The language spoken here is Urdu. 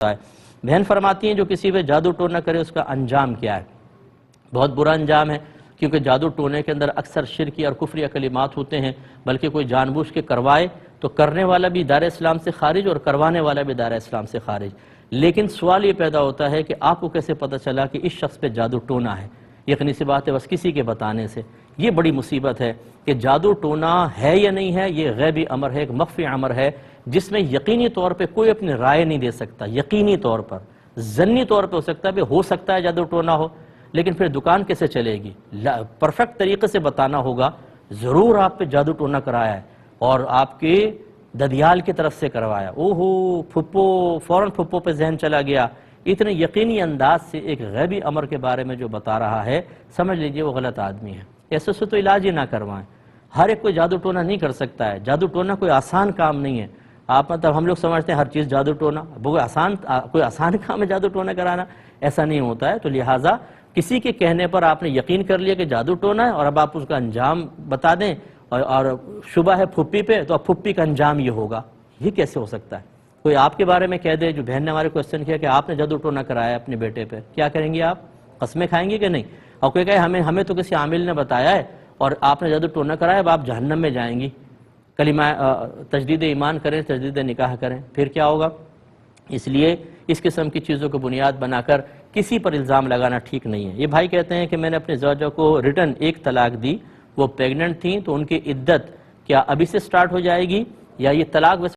ہے۔ بہن فرماتی ہیں جو کسی پہ جادو ٹونا کرے اس کا انجام کیا ہے؟ بہت برا انجام ہے، کیونکہ جادو ٹونے کے اندر اکثر شرکی اور کفری کلمات ہوتے ہیں، بلکہ کوئی جان بوجھ کے کروائے تو کرنے والا بھی دائرہ اسلام سے خارج اور کروانے والا بھی دائرہ اسلام سے خارج۔ لیکن سوال یہ پیدا ہوتا ہے کہ آپ کو کیسے پتہ چلا کہ اس شخص پہ جادو ٹونا ہے؟ یقینی سی بات ہے بس کسی کے بتانے سے۔ یہ بڑی مصیبت ہے کہ جادو ٹونا ہے یا نہیں ہے، یہ غیبی امر ہے، ایک مخفی امر ہے جس میں یقینی طور پہ کوئی اپنی رائے نہیں دے سکتا۔ یقینی طور پر، ضنی طور پہ ہو سکتا ہے کہ ہو سکتا ہے جادو ٹونا ہو، لیکن پھر دکان کیسے چلے گی؟ پرفیکٹ طریقے سے بتانا ہوگا ضرور آپ پہ جادو ٹونا کرایا ہے اور آپ کے ددیال کی طرف سے کروایا۔ اوہو پھپھو، فوراً پھپھو پہ ذہن چلا گیا۔ اتنے یقینی انداز سے ایک غیبی امر کے بارے میں جو بتا رہا ہے، سمجھ لیجئے وہ غلط آدمی ہے۔ ایسے سے تو علاج ہی نہ کروائیں۔ ہر ایک کوئی جادو ٹونا نہیں کر سکتا ہے۔ جادو ٹونا کوئی آسان کام نہیں ہے۔ آپ مطلب ہم لوگ سمجھتے ہیں ہر چیز جادو ٹونا، کوئی آسان کام ہے جادو ٹونا کرانا، ایسا نہیں ہوتا ہے۔ تو لہٰذا کسی کے کہنے پر آپ نے یقین کر لیا کہ جادو ٹونا ہے اور اب آپ اس کا انجام بتا دیں اور شبہ ہے پھپھی پہ، تو اب پھپھی کا انجام یہ ہوگا، یہ کیسے ہو سکتا ہے؟ کوئی آپ کے بارے میں کہہ دے، جو بہن نے ہمارے کوسچن کیا کہ آپ نے جادو ٹونا کرایا اپنے بیٹے پہ، کیا کریں گے آپ؟ قسمیں کھائیں گے کہ نہیں؟ اور کوئی کہے ہمیں تو کسی عامل نے بتایا ہے اور آپ نے جادو ٹونا کرایا، اب آپ جہنم میں جائیں گی، کلمہ تجدید ایمان کریں، تجدید نکاح کریں، پھر کیا ہوگا؟ اس لیے اس قسم کی چیزوں کو بنیاد بنا کر کسی پر الزام لگانا ٹھیک نہیں ہے۔ یہ بھائی کہتے ہیں کہ میں نے اپنے زوجہ کو ریٹرن ایک طلاق دی، وہ پیگننٹ تھیں، تو ان کی عدت کیا ابھی سے سٹارٹ ہو جائے گی یا یہ طلاق